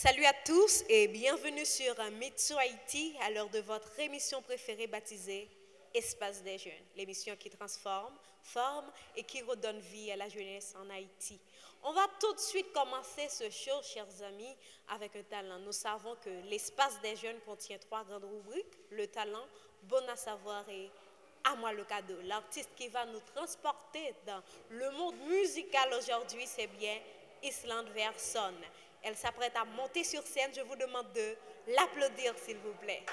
Salut à tous et bienvenue sur Mitsu Haïti à l'heure de votre émission préférée baptisée Espace des Jeunes, l'émission qui transforme, forme et qui redonne vie à la jeunesse en Haïti. On va tout de suite commencer ce show, chers amis, avec un talent. Nous savons que l'Espace des Jeunes contient 3 grandes rubriques, le talent, bon à savoir et à moi le cadeau. L'artiste qui va nous transporter dans le monde musical aujourd'hui, c'est bien Islande Verson. Elle s'apprête à monter sur scène. Je vous demande de l'applaudir, s'il vous plaît.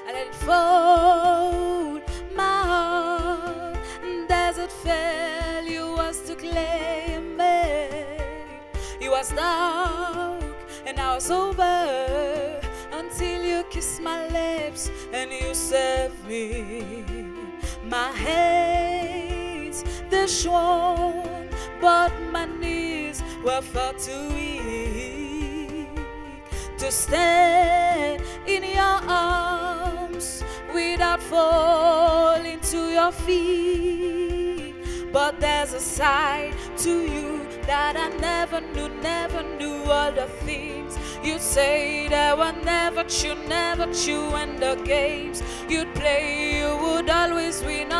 I let it fold my heart. Does it fail you was to claim it? You was dark and I was over until you kissed my lips and you saved me. My hands, they're strong, but my knees were far too weak to stand in your arms without falling to your feet. But there's a side to you that I never knew all the things you'd say that were never true, and the games you'd play, you would always win,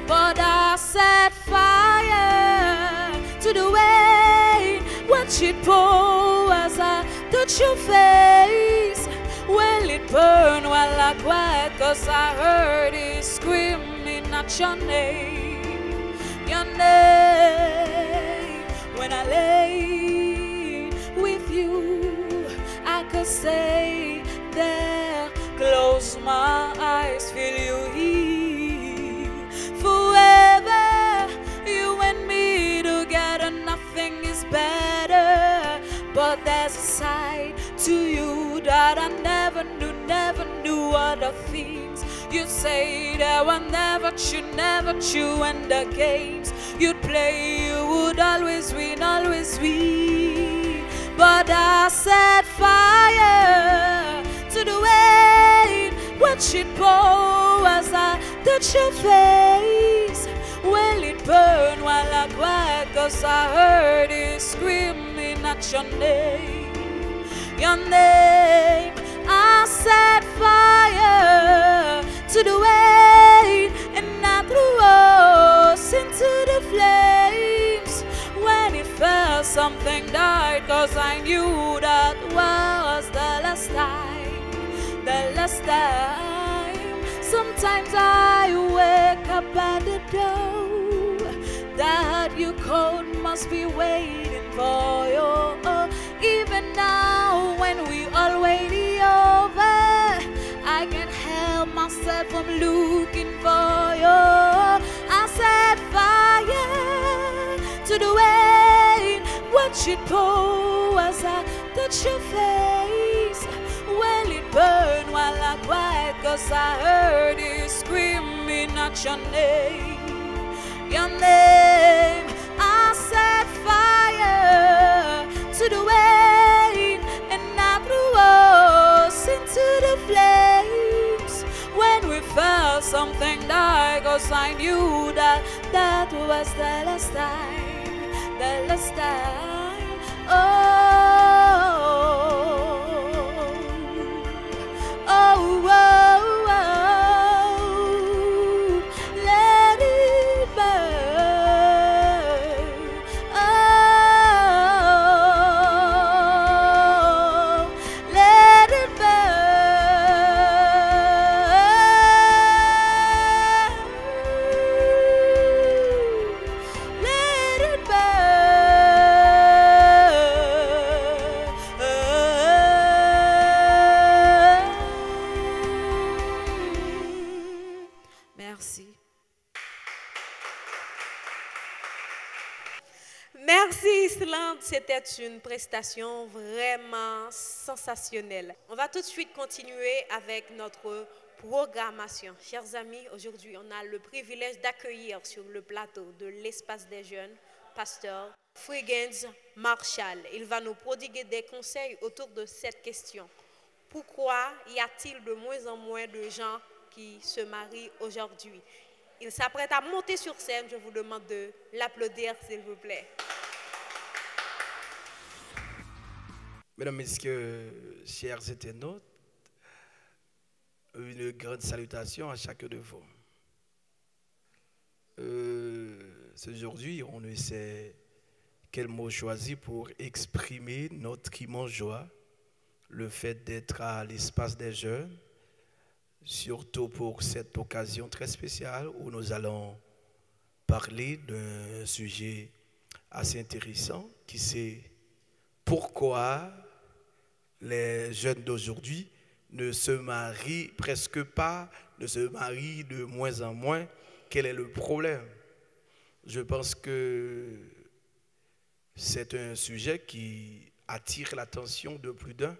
But I set fire to the way, watch it pour as I touch your face. Well, it burned while I cried, 'cause I heard it screaming at your name, your name. When I lay with you, I could stay there, close my eyes, feel you here. Forever, you and me together, nothing is better. But there's a side to you that I never knew all the things you'd say that were never true, and the games you'd play, you would always win, But I set fire to the way, watch it pour as I touch your face. Well, it burned while I cried, 'cause I heard it screaming at your name, your name. I set fire to the way, and I threw us into the flames. When it felt something died, 'cause I knew that was the last time, the last time. Sometimes I wake up at the door that you cold must be waiting for you. Even now when we already over, I can't help myself from looking for you. I set fire to the way, watch it pour as I touch your face. Well, it burned while I cried, 'cause I heard it screaming at your name, your name. I set fire to the way, and I threw us into the flames. When we felt something die, 'cause I knew that that was the last time, the last time. Let it burn. Let it burn. Let it burn. Merci. Merci Islande, c'était une prestation vraiment sensationnelle. On va tout de suite continuer avec notre programmation. Chers amis, aujourd'hui on a le privilège d'accueillir sur le plateau de l'Espace des Jeunes, pasteur Friggins Marshall. Il va nous prodiguer des conseils autour de cette question. Pourquoi y a-t-il de moins en moins de gens qui se marient aujourd'hui? Il s'apprête à monter sur scène. Je vous demande de l'applaudir, s'il vous plaît. Mesdames, Messieurs, chers internautes, une grande salutation à chacun de vous. Aujourd'hui, on ne sait quel mot choisir pour exprimer notre immense joie, le fait d'être à l'espace des jeunes, surtout pour cette occasion très spéciale où nous allons parler d'un sujet assez intéressant qui c'est pourquoi les jeunes d'aujourd'hui ne se marient presque pas, ne se marient de moins en moins. Quel est le problème? Je pense que c'est un sujet qui attire l'attention de plus d'un.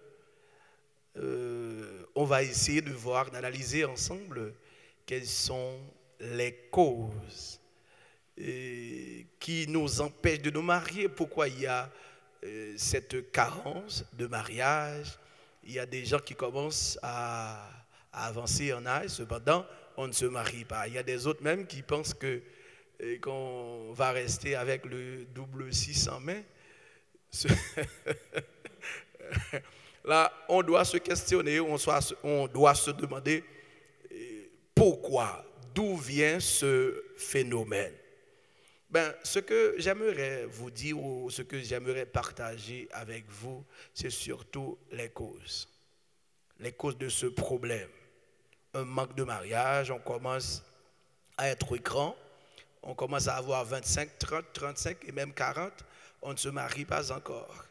On va essayer de voir, d'analyser ensemble quelles sont les causes qui nous empêchent de nous marier, pourquoi il y a cette carence de mariage. Il y a des gens qui commencent à avancer en âge, cependant, on ne se marie pas. Il y a des autres même qui pensent qu'on va rester avec le double 6 en main. Là, on doit se questionner, on doit se demander pourquoi, d'où vient ce phénomène. Ce que j'aimerais vous dire ou ce que j'aimerais partager avec vous, c'est surtout les causes de ce problème. Un manque de mariage, on commence à être grand, on commence à avoir 25, 30, 35 et même 40, on ne se marie pas encore.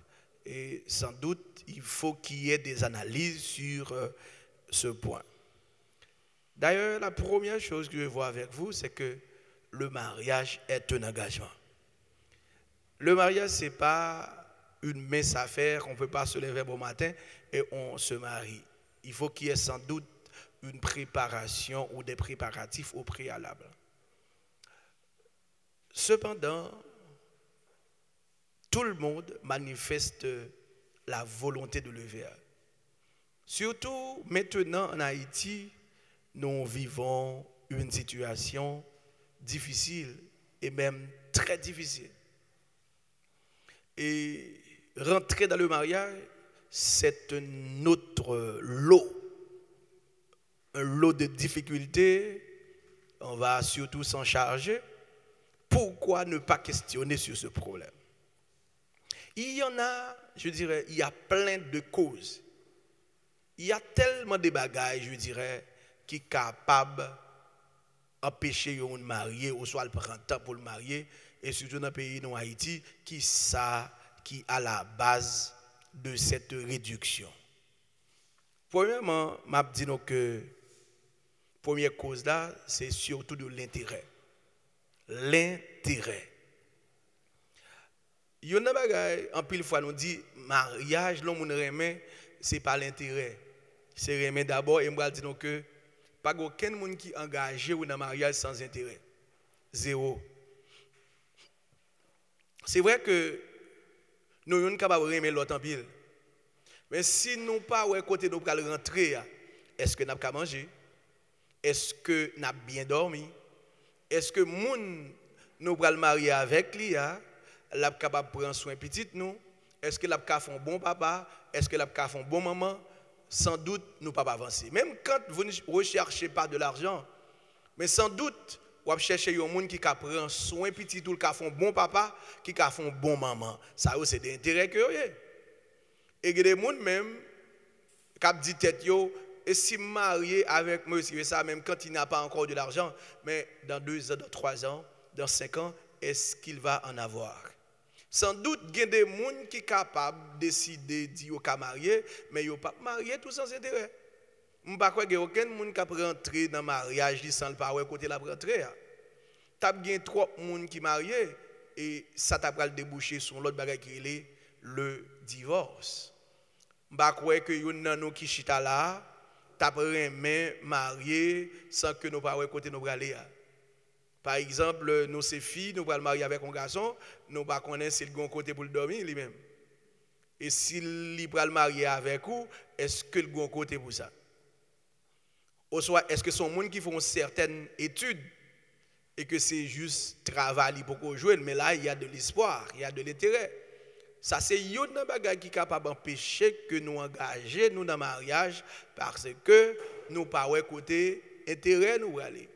Et sans doute, il faut qu'il y ait des analyses sur ce point. D'ailleurs, la première chose que je vois avec vous, c'est que le mariage est un engagement. Le mariage, ce n'est pas une mince affaire, on ne peut pas se lever bon matin et on se marie. Il faut qu'il y ait sans doute une préparation ou des préparatifs au préalable. Cependant, tout le monde manifeste la volonté de le faire. Surtout maintenant en Haïti, nous vivons une situation difficile et même très difficile. Et rentrer dans le mariage, c'est un autre lot. Un lot de difficultés. On va surtout s'en charger. Pourquoi ne pas questionner sur ce problème? Il y en a, je dirais, il y a plein de causes. Il y a tellement de bagages, je dirais, qui sont capables d'empêcher un marié, ou soit le prendre temps pour le marier, et surtout dans le pays de Haïti, qui à la base de cette réduction. Premièrement, je dis que la première cause là, c'est surtout de l'intérêt. L'intérêt. Il y a des bagages, en pile fois, nous dit mariage, l'homme remet, ce n'est pas l'intérêt. C'est remet d'abord, et moi, je dis que pas aucun monde qui est engagé dans le mariage sans intérêt. Zéro. C'est vrai que nous sommes capables de remettre l'autre en pile. Mais si nous ne pas ouais côté nous pour rentrer, est-ce que nous avons manger? Est-ce que nous avons bien dormi? Est-ce que nous allons marier avec lui? Nous sommes capables de prendre soin de petit nous? Est-ce que nous avons fait un bon papa? Est-ce que nous avons fait un bon maman? Sans doute, nous ne pouvons pas avancer. Même quand vous ne recherchez pas de l'argent, mais sans doute, vous cherchez un monde qui prend soin de petit tout, qui fait un bon papa, qui fait un bon maman. Ça, c'est des intérêts que vous avez. Et il y a des gens même qui disent tête yo, et si marié avec monsieur, ça même quand il n'a pas encore de l'argent, mais dans 2 ans, dans 3 ans, dans 5 ans, est-ce qu'il va en avoir? Sans doute, il y a des gens qui sont capables de décider de dire qu'ils sont mariés, mais ils ne sont pas mariés tout sans intérêt. Je ne sais pas qu'il n'y a aucun monde qui peut rentrer dans le mariage sans le pas côté la rentrer. Il y a 3 personnes qui sont mariés et ça t'a débouché sur l'autre bagage qui est le divorce. Je ne sais pas qu'il y a un homme qui chita là, tu as marié sans que nous pas côté nous aller. Par exemple, nous ces filles, nous allons marier avec un garçon, nous ne connaissons pas si le côté pour le dormir lui-même. Et s'il va le marier avec vous, est-ce que le bon côté pour ça? Ou soit, est-ce que sont gens qui font certaines études et que c'est juste travail pour qu'on joue, mais là, il y a de l'espoir, il y a de l'intérêt. Ça, c'est une bagage qui est capable d'empêcher que nous engagions nous dans le mariage parce que nous pas côté intérêt nous aller.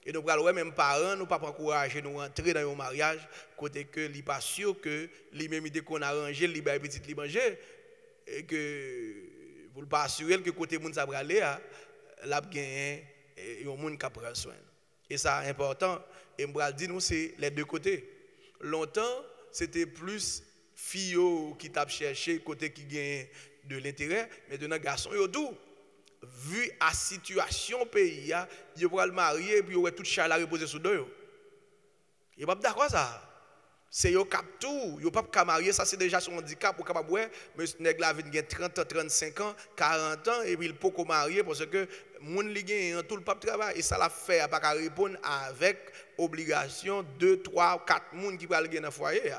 Et nous parlons même parents, nous pas encourager nous rentrer dans un mariage côté que il pas sûr que les mêmes idées qu'on a arrangé, les petit li manger et que pour pas assurer que côté monde ça va aller là gagner un monde qui prend soin. Et ça important et me dit nous c'est les deux côtés. Longtemps, c'était plus filles qui t'a cherché côté qui gagne de l'intérêt, maintenant garçon yo tout vu la situation pays, il va le marier et puis il va tout chat la reposer sur deux. Il pas d'accord ça. C'est yo cap tout, yo pas marier, ça c'est déjà son handicap pour capable ouais, mais nèg la vie gagne 30 ans, 35 ans, 40 ans et puis il peut marier parce que moun li gagne tout le pape travail et ça la fait pas répondre avec obligation 2, 3, 4 moun qui va gagner dans foyer.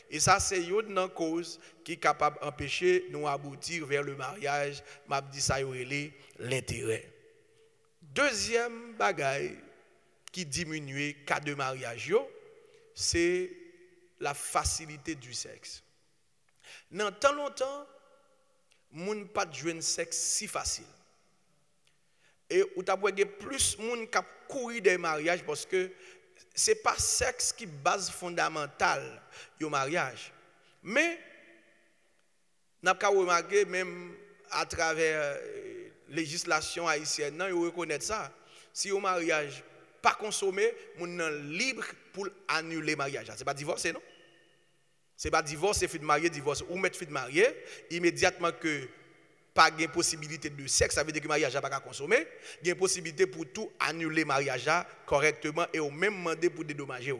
Et ça, c'est une cause qui est capable d'empêcher nous aboutir vers le mariage. M'a dit ça, l'intérêt. Deuxième bagaille qui diminue cas de mariage, c'est la facilité du sexe. Dans tant longtemps, moun pas de jouer sexe si facile. Et ou t'as plus moun qui courir des mariages parce que ce n'est pas sexe qui est base fondamentale du mariage. Mais, nous avons remarqué, même à travers la législation haïtienne, nous reconnaissons ça. Si au mariage pas consommé, nous sommes libres pour annuler le mariage. Ce n'est pas divorcer, non? Ce n'est pas divorcer, fait de marier, divorce. Ou mettre fait de marier, immédiatement que pas de possibilité de sexe, ça veut dire que le mariage n'a pas consommé, il y a une possibilité pour tout annuler le mariage correctement et au même demander pour dédommager.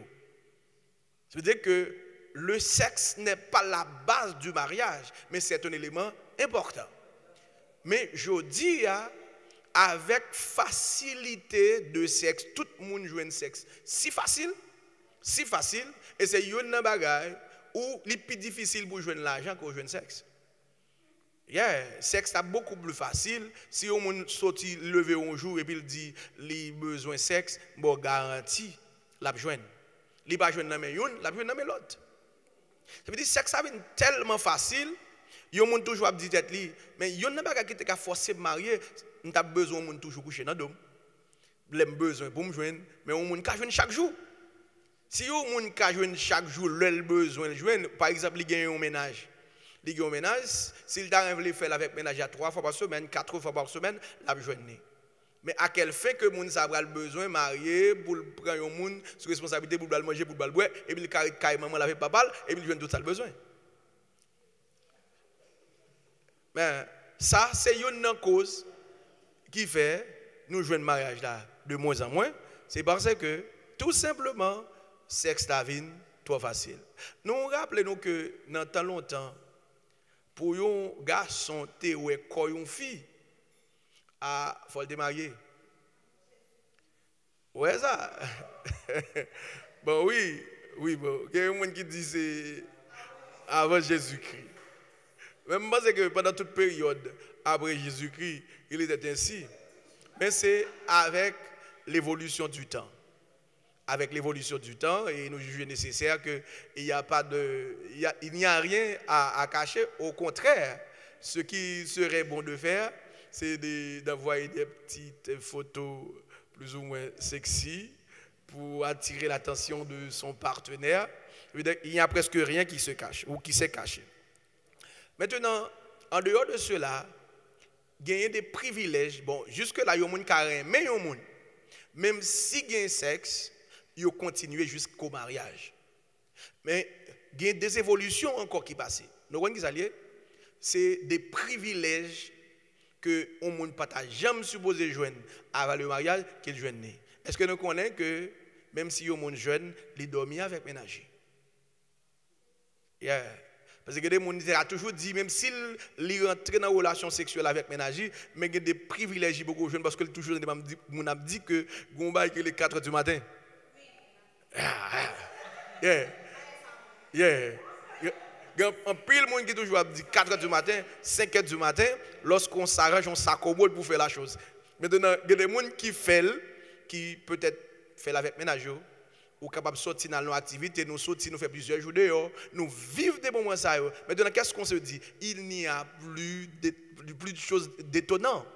Ça veut dire que le sexe n'est pas la base du mariage, mais c'est un élément important. Mais je dis, avec facilité de sexe, tout le monde joue un sexe. Si facile, et c'est une bagaille où il est plus difficile pour jouer l'argent qu'au jouer le sexe. Sexe est beaucoup plus facile. Si on sorti lever un jour et puis il dit les besoin de sexe, bon garantie la joindre. Il pas joindre dans une, la joindre dans l'autre. Ça veut dire sexe ça vient tellement facile, yo monde toujours dit tête li, mais yo n'a pas qui te forcer marier, on a besoin monde toujours coucher dans dom. L'aime besoin pour me joindre, mais on monde ka joindre chaque jour. Si yo monde ka joindre chaque jour, le besoin joindre, par exemple, il gagne un ménage. Il a un ménage, s'il t'a envie de faire avec ménage à 3 fois par semaine, 4 fois par semaine, la journée. Mais à quel fait que moun sa a le besoin marier pour prendre un monde sous responsabilité pour le manger, pour le boire, et puis il carré maman laver papa, et puis il joue tout ça le besoin. Mais ça, c'est une cause qui fait nous jouer le mariage là de moins en moins. C'est parce que tout simplement, sexe la vie trop facile. Nous rappelons que dans tant longtemps, pour un garçon, ou une fille, il faut le marier. Ouais, ça. Bon, oui, bon. Il y a des gens qui disent c'est avant Jésus-Christ. Même parce que pendant toute période, après Jésus-Christ, il était ainsi. Mais c'est avec l'évolution du temps. Avec l'évolution du temps, et nous jugeons nécessaire qu'il n'y a pas de, il n'y a rien à cacher. Au contraire, ce qui serait bon de faire, c'est d'envoyer des petites photos plus ou moins sexy pour attirer l'attention de son partenaire. Il n'y a presque rien qui se cache ou qui s'est caché. Maintenant, en dehors de cela, gagner des privilèges. Bon, jusque-là, il y a des gens qui aiment, mais il y a des gens, même si il y a un sexe, ils continuent jusqu'au mariage. Mais il y a des évolutions encore qui passent. Nous voyons que c'est des privilèges que on ne peut pas jamais supposé joindre avant le mariage qu'ils joignent. Est-ce que nous connaissons que même si on est jeune, ils dorment avec ménager? Yeah. Parce que les gens ont toujours dit, même s'ils rentrent dans une relation sexuelle avec ménager, mais il y a des privilèges beaucoup jeunes parce que toujours on a dit que Gomba est les 4 du matin. Yeah. Yeah. Il y a un pile de monde qui toujours dit 4h du matin, 5h du matin, lorsqu'on s'arrange, on s'accommode pour faire la chose. Maintenant, il y a des gens qui font, qui peut-être font avec ménage, ou capable de sortir dans nos activités, nous sortir, nous faire plusieurs jours dehors, nous vivons des moments ça. Maintenant, qu'est-ce qu'on se dit? Il n'y a plus de choses d'étonnantes.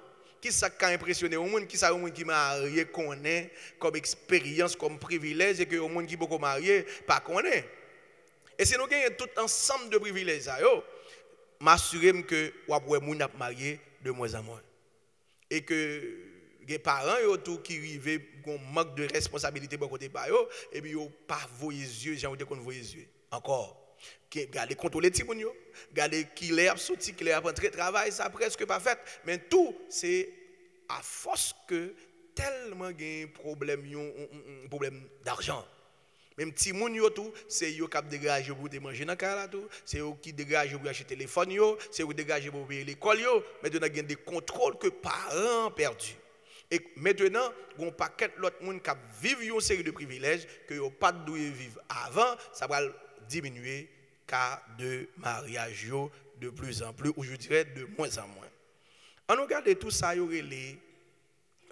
Qui ça qui a impressionné au monde, qui ça au monde qui marié connaît comme expérience, comme privilège, et que au monde qui beaucoup marié pas connaît. Et si nous gagnons tout ensemble de privilèges, m'assurer que vous avez moun ap marié de moins en moins. Et que les parents qui arrivent ont manque de responsabilité pour côté par eux, et puis ils pas voyer yeux, j'ai envie qu'on voyer yeux encore. Gardez contrôler les petits gens, gardez qui les a sorti, qui les a rentré travail, ça presque pas fait, mais tout c'est à force que tellement gain problème d'argent. Même petit moun yo tout, c'est yo qui dégage pour te manger dans la tout, c'est eux qui dégage pour acheter téléphone yo, c'est eux qui dégage pour payer l'école yo, maintenant il y a des contrôles que parents perdus. Et maintenant, il y a un paquet d'autres monde qui vivent une série de privilèges que yo pas dû vivre avant, ça va diminuer cas de mariage yo de plus en plus ou je dirais de moins en moins. On regarde tout ça yo relé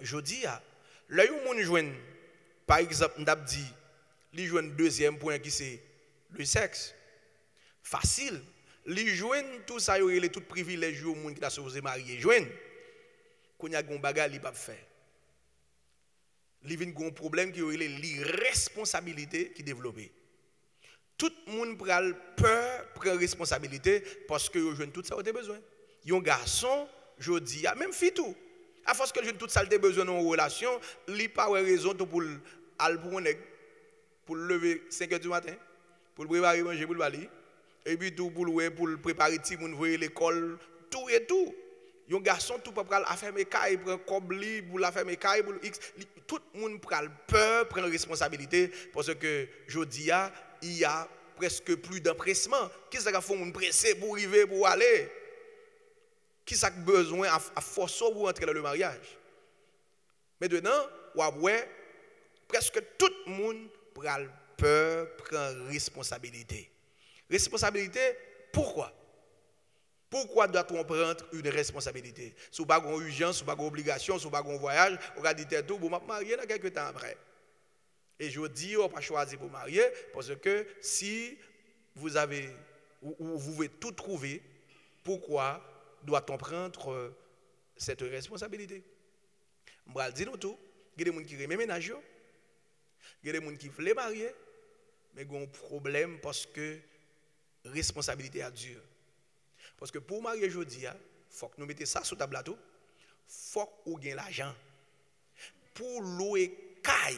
jodi a, là yo moun joine par exemple m'dap dit li joine deuxième point qui c'est le sexe. Facile. Li joine tout ça yo relé tout privilège yo moun qui t'a supposé marier joine. Qu'on y a gon bagay li pas faire. Li vinn gon problème qui relé l'irresponsabilité qui développé. Tout le monde pral peur prend responsabilité parce que yo joine tout ça a besoin. Yon garçon jodi a même fille tout. À force que joine tout ça a besoin dans une relation, li pas raison tout pour al pour lever 5h du matin, pour préparer manger pour le bali et puis tout pour préparer ti moun voyer l'école, tout et tout. Yon garçon tout pas pral a faire mes cailles prend cobli pour la faire mes cailles pour x tout le monde pral peur prendre responsabilité parce que jodi a il y a presque plus d'empressement. Qui ça fait moun pressé pour arriver pour aller? Qui ça besoin à force pour entrer dans le mariage? Maintenant, ouais presque tout le monde pral peur prendre responsabilité. Responsabilité pourquoi? Pourquoi doit-on prendre une responsabilité? Si vous n'avez pas d'urgence, si vous n'avez pas d'obligation, si vous n'avez pas de voyage, vous allez dire tout, vous m'avez marié dans quelques temps après. Et je dis, on n'a pas choisi pour marier, parce que si vous avez, ou vous pouvez tout trouver, pourquoi doit-on prendre cette responsabilité? Je vais dire tout. Il y a des gens qui aiment ménager, il y a des gens qui veulent marier, mais il y a un problème parce que la responsabilité est dure. Parce que pour marier aujourd'hui, il faut que nous mettions ça sur table tout. Il faut que nous ayons l'argent. Pour louer caille,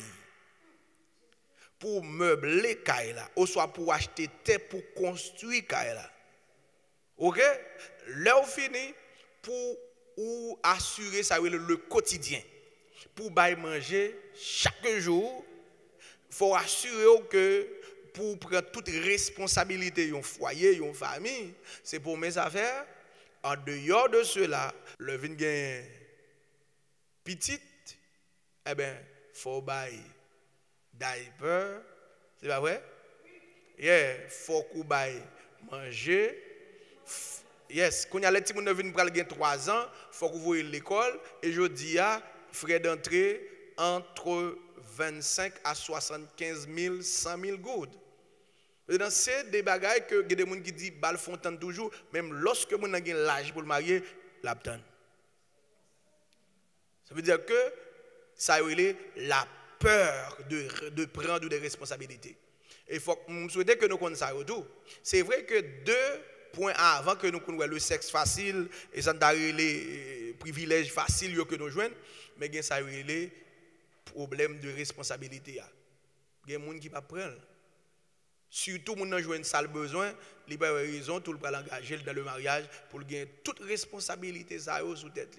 pour meubler caille là, ou soit pour acheter terre pour construire caille là. OK? Là on finit pour ou assurer ça le quotidien. Pour bailler manger chaque jour, il faut assurer que pour prendre toute responsabilité d'un foyer, d'une famille, c'est pour mes affaires. En dehors de cela, le vin gain petit, eh bien, faut bailler diaper, c'est pas vrai? Yeah, faut qu'on baille manger. Yes, quand y a les petits moun vinn pral gen 3 ans, faut qu'on voie l'école et je dis à frais d'entrée entre 25 à 75 000, 100 000 gouttes. C'est des bagailles que des gens qui disent bal fontaine toujours, même lorsque mon a l'âge pour le marier, l'abtan. Ça veut dire que ça a la peur de prendre des responsabilités. Et il faut souhaiter que nous connaissions ça tout. C'est vrai que 2 points avant que nous connaissions le sexe facile et ça les privilèges faciles que nous jouons, mais il y a les problèmes de responsabilité. Il y a des gens qui ne prennent pas. Surtout, les gens qui ont une salle besoin, ils n'ont pas raison, tout le monde engagé dans le mariage pour gagner toute responsabilité sous tête.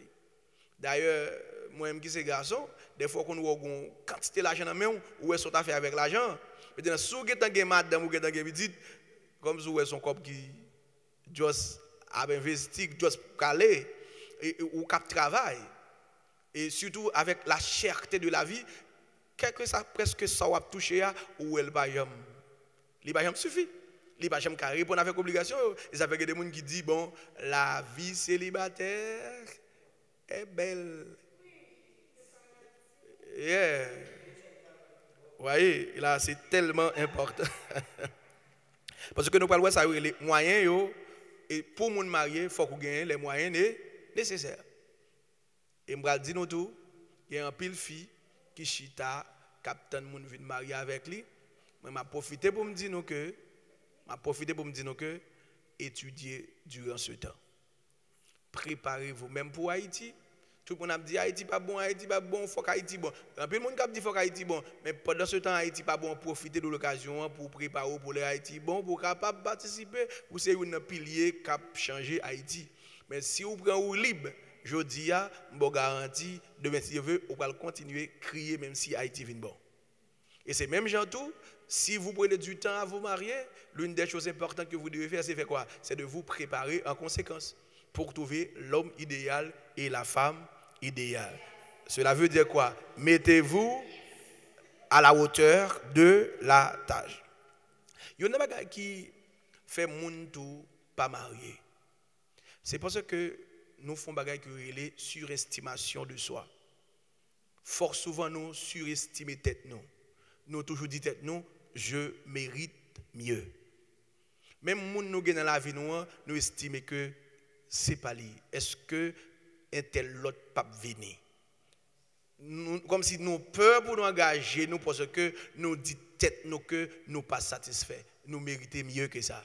D'ailleurs, moi-même qui suis garçon, des fois qu'on a une quantité d'argent dans la main, ou est-ce qu'on a fait avec l'argent? Maintenant, si vous avez une madame ou une petite, comme si vous avez son corps qui a investi, qui a calé, ou qui travaille, et surtout avec la cherté de la vie, quelque ça presque ça va toucher ou elle va jamais. Il va jamais suffit. Il va jamais répondre avec obligation. Et ça fait que des gens qui disent bon, la vie célibataire est belle. Yeah. Vous voyez, là c'est tellement important. Parce que nous parlons de ça, les moyens, et pour les mariés, il faut qu'on gagne les moyens nécessaires. Et je vais dire nous tout, il y a un pile fille qui chita, captain moun vient marier avec lui. Mais m'a profité pour me dire que étudier durant ce temps. Préparez-vous même pour Haïti. Tout le monde a dit Haïti pas bon, faut qu'Haïti bon. Un peu de monde a dit faut qu'Haïti bon, mais pendant ce temps Haïti pas bon, profitez de l'occasion pour préparer pour les Haïti bon pour capable participer pour c'est un pilier qui a changé Haïti. Mais si vous prenez libre, je dis je garantis demain si vous on va continuer à crier même si Haïti vient bon. Et c'est même gens tout, si vous prenez du temps à vous marier, l'une des choses importantes que vous devez faire c'est faire quoi? C'est de vous préparer en conséquence pour trouver l'homme idéal et la femme idéale. Cela veut dire quoi? Mettez-vous à la hauteur de la tâche. Il y a un bagage qui fait moun tout pas marié. C'est parce que nous faisons bagage qui est les surestimation de soi. Fort souvent nous surestimer tête nous. Nous toujours dit tête nous, je mérite mieux. Même moun nous dans la vie nous estimons que c'est pas lui. Est-ce que un tel l'autre pas venir? Comme si nous peur pour nous engager nous parce que nous dit tête nous que nous pas satisfaits. Nous méritons mieux que ça.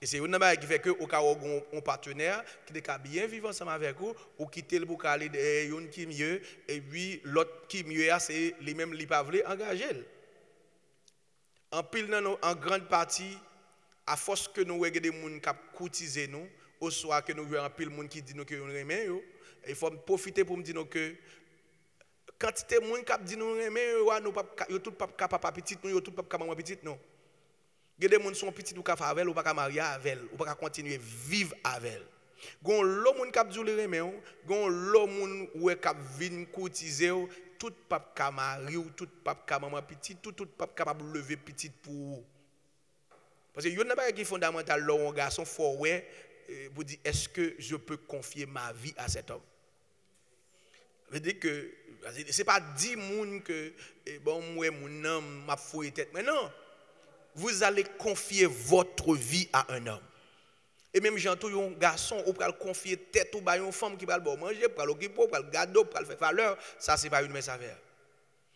Et c'est une chose qui fait que au cas où un partenaire qui est bien vivre ensemble avec vous ou quitter le pour aller une qui mieux et puis l'autre qui mieux c'est les mêmes li pas veulent engager. En pile en grande partie à force que nous regardons des gens qui cotisent nous au soir que nous voyons un pile de monde qui dit nous que nous aimons, il faut profiter pour me dire que quantité de monde qui dit nous aimons, nous pas tout pas capable petit nous tout pas capable petit non. Il y a des gens qui sont petits ou capable avec ou pas marier avec ou pas continuer vivre avec. Gon l'homme monde qui dit nous aimons, gon l'homme monde ou qui vinn cotiser tout pas capable marier ou tout pas capable maman petit tout pas capable lever petit pour. Parce que il y a un bagage qui est fondamental là un garçon fort ouais pour dire est-ce que je peux confier ma vie à cet homme. Ça veut dire que c'est pas 10 moun que bon moi mon homme m'a fouillé tête mais non. Vous allez confier votre vie à un homme. Et même j'entends un garçon ou pral confier tête ou ba une femme qui va le manger, pral occuper, pral garder, pral faire valeur, ça c'est pas une messe affaire.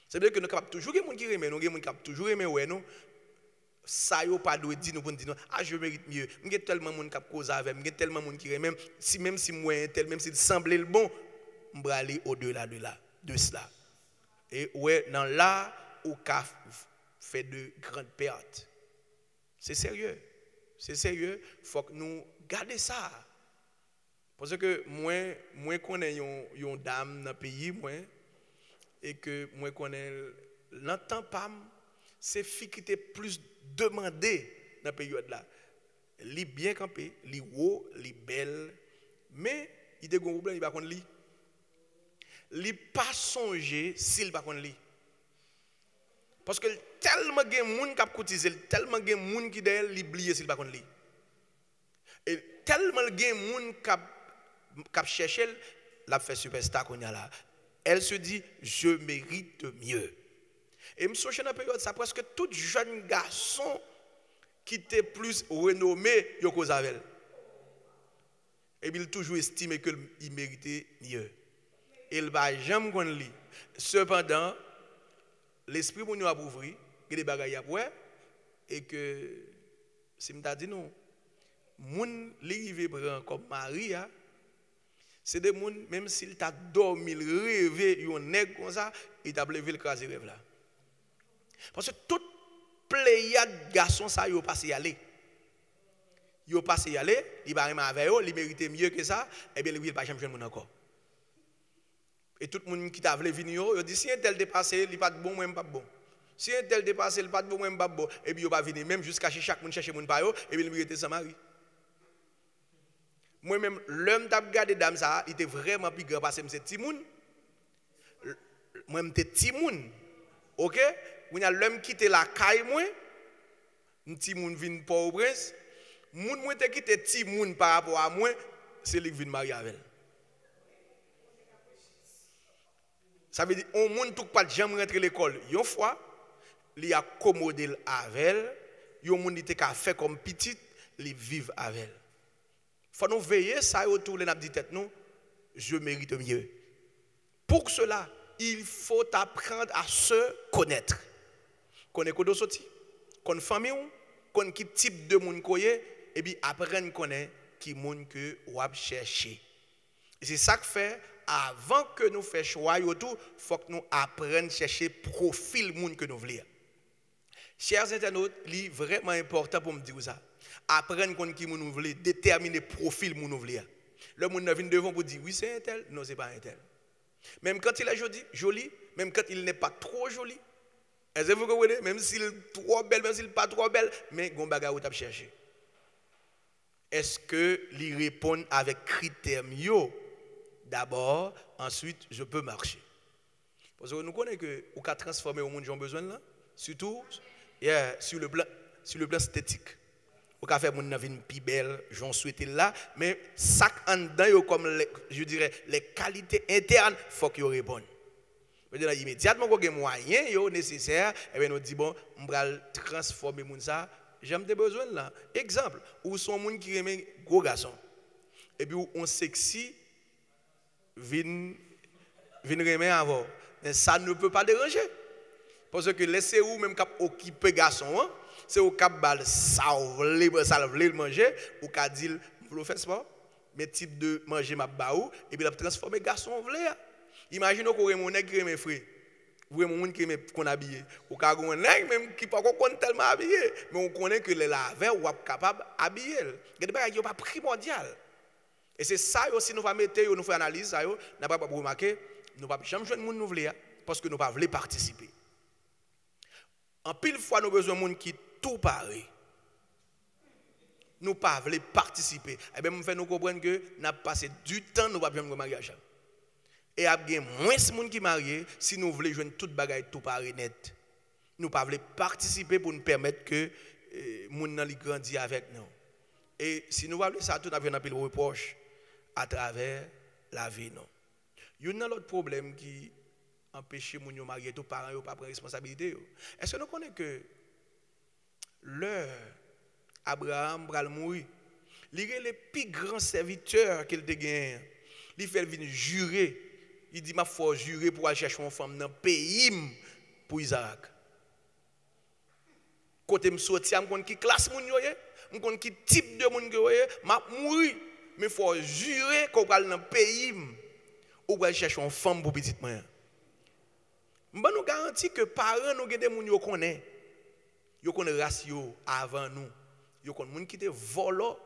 C'est dire que nous capable toujours des gens qui aiment nous, des gens qui toujours aimer ouais nous. Ça yo pas doit dire nous pour dire ah je mérite mieux. M'gè tellement monde qui cause avec, m'gè tellement monde qui même si moi tel même s'il semblait le bon, m'bra aller au-delà de cela. Et ouais dans là au cas fait de grandes pertes. C'est sérieux. C'est sérieux, il faut que nous gardions ça. Parce que moi connais une dame dans le pays et que moi connais l'entend pas c'est fille qui était plus demandée dans la période là. Elle est bien campée, elle est haut, elle est belle, mais il a un problème, il va pas li. Il pas songer s'il pas li. Parce que tellement de gens qui ont cotisé, tellement de gens qui ont oublié s'il pas li. Et tellement de gens qui ont cherché, l'a fait superstar qu'on y a là. Elle se dit, je mérite mieux. Et je me souviens dans la période, ça presque tout jeune garçon qui était plus renommé, il cause avec elle. Et il toujours estimé qu'il méritait mieux. Il ne va jamais qu'on lit. Cependant, l'esprit pour nous a ouvert, il y a des bagailles après, et que, si je dit non, moun li rive prend comme Maria, c'est des moun, même s'il t'a dormi, rêvé, yon nèg comme ça, il t'a levé le crasé rêve là. Parce que toute pléiade garçon ça, yo passé y aller. Yo passé y aller, il va rien avec eux, il méritait mieux que ça, et bien il va jamais joindre moun encore. Et tout le monde qui t'a voulu venir, il dit si un tel dépassé, il pas bon, moi pas bon. Si un tel dépassé, il pas bon, moi pas bon. Et puis il va venir même jusqu'à chez chaque monde chercher moun pa yo, et puis il mérite sans mari. Moi même l'homme t'a regardé dame ça, il était vraiment plus grand parce que c'est petit moun. Moi j'étais petit moun. OK? On a l'homme quitté la caille moi, un petit moun vinn Port-au-Prince, moun moi te quitté petit moun par rapport à moi, c'est lui qui vinn marier avec elle. Ça veut dire on moun tout pas jamais rentrer l'école. Une fois, li accommodé avec elle, yon moun te ka fait comme petite, li vivre avec elle. Faut nous veiller ça autour les n'a dit tête nous, je mérite mieux. Pour cela, il faut apprendre à se connaître. Connaître kodo soti, connaître famille ou, connaître qui type de monde koye et puis apprendre connaître qui monde que ou a chercher. C'est ça que fait avant que nous fassions choix il faut que nous apprenions à chercher profil monde que nous voulons. Chers internautes, c'est vraiment important pour me dire ça. Apprendre qu'on qui nous voulons, déterminer profil nous voulons. Le monde vient devant pour dire oui c'est un tel, non c'est pas un tel. Même quand il est joli, même quand il n'est pas trop joli. Est-ce que vous comprenez? Même s'il est trop belle, même s'il n'est pas trop belle, mais on bagarre où tu as cherché. Est-ce que il répond avec critères mieux? D'abord, ensuite, je peux marcher. Parce que nous connaissons que on peut transformer au monde qui ont besoin là, surtout sur le plan esthétique. On peut faire mon vie plus belle, j'en souhaite là, mais ça en dedans comme je dirais les qualités internes, faut qu'ils répondent. Immédiatement qu'on a moyen nécessaire, et bien nous dit bon, on va transformer mon ça, j'aime des besoins là. Exemple, où sont gens qui aiment gros garçons. Et puis on sexy vin remet avant. Mais ça ne peut pas déranger. Parce que laissez où même cap occuper garçon, hein? C'est au cap bal ça le manger ou ka dire vous faites sport, mais type de manger m'a baou et puis la transformer garçon vle. Imaginez qu'on a mon nèg qui mes frères. Vous avez mon qui qu'on habillé. Ou ka gon nèg même qui pas qu'on tellement habillé, mais on connaît que les laver ou capable habiller. Il y a pas primordial. Et c'est ça aussi nous va mettre nous faire analyse ça yo, n'a pas remarquer, nous pas jamais joindre moun nous vle parce que nous pas voulons participer. En pile fois nous besoin de monde qui tout pareil. Nous pas voulons participer. Et bien, nous fait nous comprendre que nous avons passé du temps, nous pas bien me mariage. Et il y a moins de monde qui marié si nous voulons jouer toute bagaille tout pareil net. Nous pas voulons participer pour nous permettre que les gens grandissent avec nous. Et si nous voulons ça, tout nous avons un peu de reproche à travers la vie. Il y a un autre problème qui empêche les gens de marier tous parents de pas prendre responsabilité. Est-ce que nous connaissons que l'heure Abraham va mourir, il est le plus grand serviteur qu'il a gagné. Il fait venir jurer. Il dit, ma foi, jurer pour aller chercher une femme dans le pays pour Isaac. Côté me sortir, je connais qui classe moun yo, je connais qui type de moun yo, m'a mourir, mais faut jurer qu'on va dans le pays ou aller chercher une femme pour petite moi. Je nous garantis que parents nous des moun yo connaît. Yo connaît ratio avant nous. Yo connaît moun qui te volo.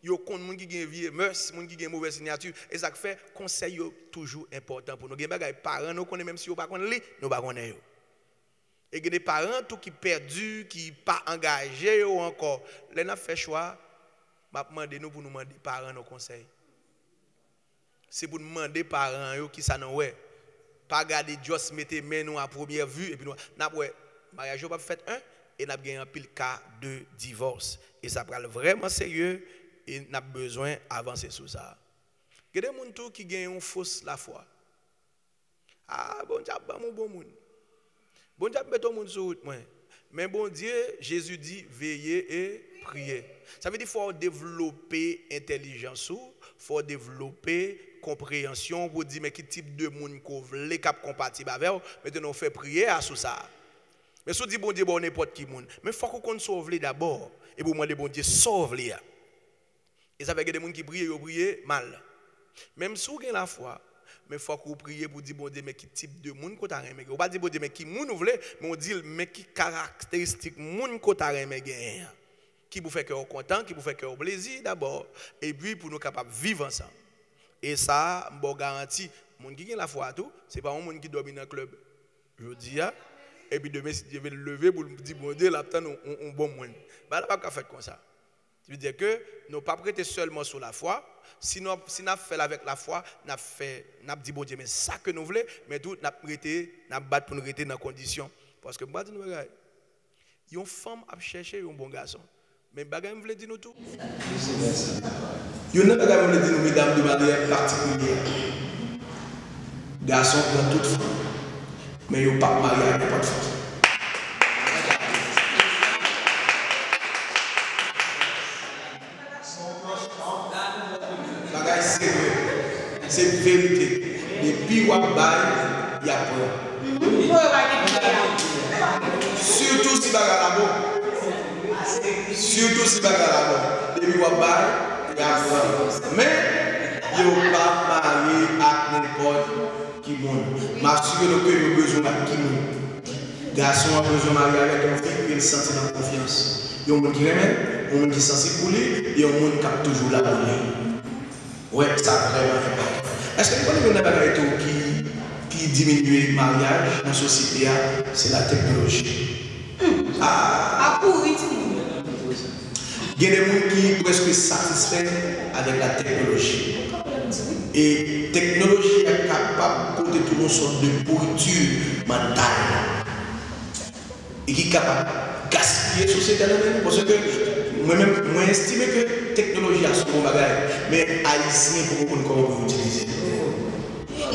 Yo connaît moun qui gen vie mœurs, moun qui gen mauvaise signature et ça fait conseil yo toujours important pour nous. Gen bagay parents nous connaît même si yo pas connaît li, nous pas connaît yo. Et des parents tout qui perdu, qui pas engagé ou encore. Les n'a fait choix, m'a demandé nous pour nous demander parents nos conseils. C'est pour nous demander parents yo qui ça non ouais. Pas garder juste mettre main nous à première vue et puis nous n'a ouais mariage pas fait un et n'a gagné un pile cas de divorce et ça prend vraiment sérieux et n'a besoin avancer sur ça. Il y a des gens qui gagnent une fausse la foi. Ah bon Dieu ba mon bon monde. Bon Dieu met tout monde sur route moi. Mais bon Dieu, Jésus dit veillez et priez. Ça veut dire qu'il faut développer intelligence, il faut développer compréhension pour dire mais quel type de monde qu'on veut cap compatible avec, maintenant on fait prier à sous ça. Mais si on dit bon Dieu bon n'importe qui monde, mais faut qu'on sauve les d'abord et pour demander bon Dieu sauve les. Et ça veut dire des gens qui prient mal. Même si vous avez la foi, mais il faut qu'on prie pour dire bon Dieu mais quel type de monde qu'on t'a aimé. On pas dire bon Dieu mais qui monde vous voulez, mais on dit mais qui caractéristique monde qu'on t'a aimé gain. Qui vous fait cœur content, qui vous fait cœur plaisir d'abord et puis pour nous capables vivre ensemble. Et ça, je garantis, les gens qui ont la foi, ce n'est pas un monde qui dormi dans le club. Je dis, et puis demain, si je vais le lever pour dire, bon Dieu, là, un bon monde. Je ne vais pas faire comme ça. Ça veut dire que nous ne pas prêter seulement sur la foi. Si nous fait avec la foi, nous dit bon Dieu, mais ça que nous voulons, mais tout, nous prêter, nous battre pour nous rester dans la condition. Parce que moi, je dis, une femme a cherché un bon garçon. Mais bagay me veut dire nous tout. Il y a un bagay me veut dire nous mesdames de manière particulière. Garçon prend toute femme. Mais il n'y a pas marié avec n'importe femme. Bagay c'est vrai. C'est vérité. Depuis qu'on baille, il y a peur. Surtout si bagay la bon. Surtout si bagay la bon. Depuis qu'on baille, il y a peur. Mais il n'y a pas marié avec n'importe qui monde. M'assurer que nous besoin de qui monde. Garçon a besoin de marier avec un fille qui se sent dans confiance. Il y a un monde qui remet, un monde qui est sensible pour lui, et un monde qui est toujours là pour lui. Oui, ça vraiment important. Est-ce que vous connaissez un bagage qui diminue le mariage dans la société? C'est la technologie. Il y a des gens qui sont presque satisfaits avec la technologie. Et la technologie est capable de porter toute une sorte de pourriture mentale. Et qui est capable de gaspiller la société. Parce que moi-même, moi estime que la technologie a son bon bagage, mais haïtien pour comment utiliser.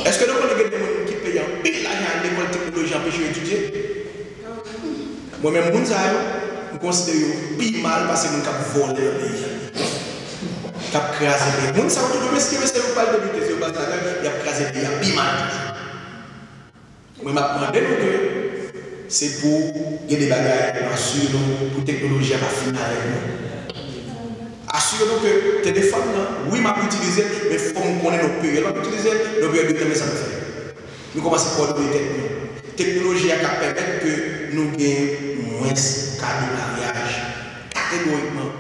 Est-ce que nous connaissons des gens qui payent un peu l'argent à l'école de technologie empêcher d'étudier? Moi-même, je considère plus mal parce que nous avons volé le pays. Nous avons crasé le pays. Nous savons tout le monde, si vous parlez de vitesse, il y a crasé le pays, il y a plus mal. Moi, je demande que c'est pour qu'il y ait des bagages, assurer-nous pour la technologie va finir avec nous. Assurez-nous que les téléphones, oui, je vais utiliser, mais il faut qu'on connaisse nos périodes. On va utiliser nos périodes de temps, mais ça me fait. Nous commençons par nous. La technologie qui permet que nous ayons moins de cas de mariage, catégoriquement.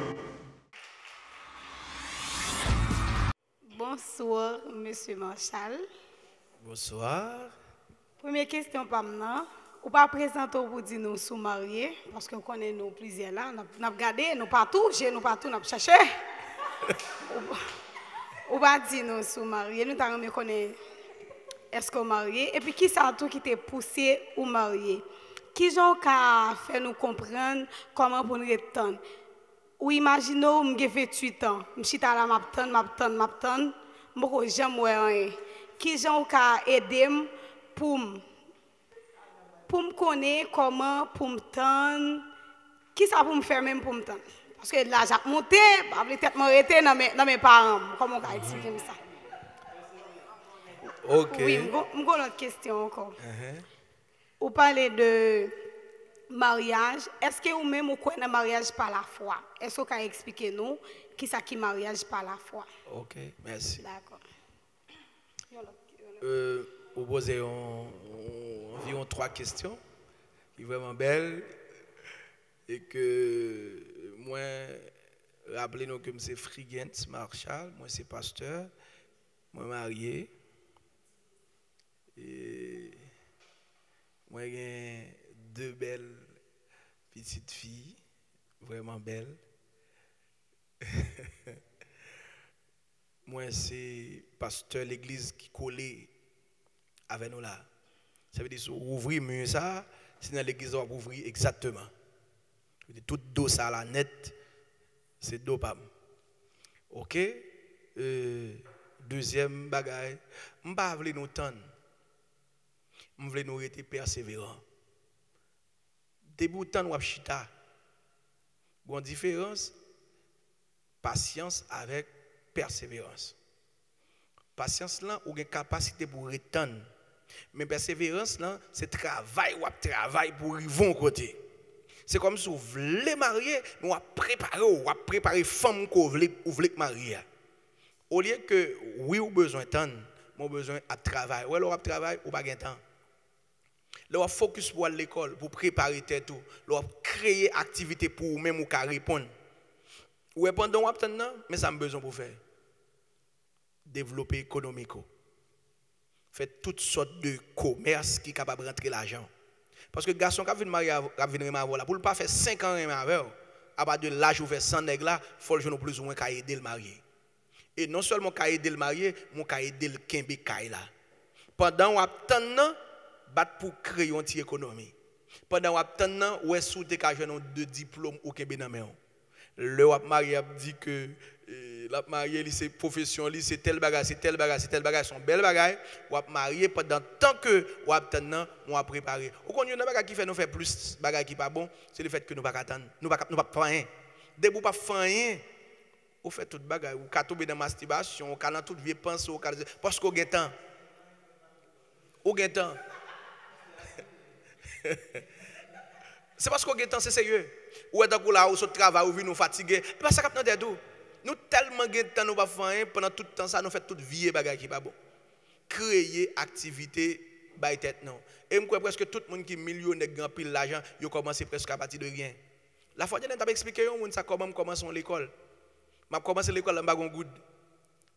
Bonsoir, Monsieur Marshall. Bonsoir. Première question, Pamna. Ou pas présenter pour dire nous sommes mariés, parce que nous connaissons plusieurs là. Nous avons regardé, nous partout, nous partout, nous avons cherché. Ou pas dire nous sommes mariés, nous avons connaître est-ce qu'on est marié. Et puis qui ça tout qui t'a poussé ou marié? Qui j'en a fait nous comprendre comment pour nous retourner? Ou imaginons, j'ai 28 ans, je suis à la m'attendre, je jamais rien. Qui j'en a aidé pour me connaître comment, pour me tendre, qui ça pour me faire même pour me tendre? Parce que là, j'ai monté, je peut-être m'arrêter dans mes parents. Comment on va expliquer ça? Ok. Oui, je vais une autre question encore. Vous parlez de mariage. Est-ce que vous-même vous connaissez le mariage par la foi? Est-ce que vous pouvez expliquer nous qui est le mariage par la foi? Ok, merci. D'accord. Vous posez environ 3 questions qui sont vraiment belles et que moi, rappelez-nous que c'est Frigent Marshall, moi c'est pasteur, moi marié et moi j'ai 2 belles petites filles, vraiment belles. Moi c'est pasteur l'église qui collait avec nous là. Ça veut dire ouvrir mieux ça, c'est dans l'église on va ouvrir exactement. Tout dos ça là net, c'est dos pam. OK? Deuxième bagaille, on pas vle nous tendre. On veut nous rester persévérants. Debout temps ou chita. Bon différence patience avec persévérance. Patience là ou une capacité pour retenir. Mais persévérance là, c'est travail ou travail pour y vont côté. C'est comme si vous voulez marier, nous avons préparé femme qu'on voulait marier. Au lieu que oui ou besoin de temps, mon besoin de travail. Ou alors travail ou pas de temps. Là, focus pour l'école, pour préparer tout. Là, créer activité pour même ou répondre. Ou pendant ou temps, mais ça me besoin pour faire. Développer économiquement. Faire toutes sortes de commerce qui sont capables de rentrer l'argent. Parce que les garçons qui viennent marier pour ne pas faire 5 ans avec à partir de l'âge où fait 100 nègres là, faut le jeune plus ou moins qu'à aider le marié. Et non seulement qu'à aider le marié, mais qu'à aider le kembe kay là. Pendant on attend bat pour créer une petite économie. Pendant on attend ou est sous te ka jeune de diplôme ou kembe nan men. Le wap marié a dit que la marié c'est profession li c'est tel bagage c'est tel bagage c'est tel bagage son bel bagage wap marié pendant tant que ou attend on a préparé. Ou qu'on y a bagage qui fait nous faire plus bagage qui pas bon, c'est le fait que nous pas attendre, nous pas faire rien. Dès vous pas faire rien, vous faites toute bagage, ou ka tomber dans masturbation, ou ka dans toute vie pensée, ou ka parce qu'on gagne temps. Ou gagne temps. C'est parce qu'on gagne temps, c'est sérieux. Ou est-ce que là où sur travail ou nous fatigué, et pas ça capte tout. Nous tellement gagne temps nous pas faire rien pendant tout le temps ça nous fait toute vie bagage qui pas bon. Créer activité by tête non. Et me crois presque tout le monde qui millionnaire grand pile l'argent, yo commencé presque à partir de rien. La fois dernière t'a expliqué on ça comment commencer l'école. M'a commencé l'école en bagon good.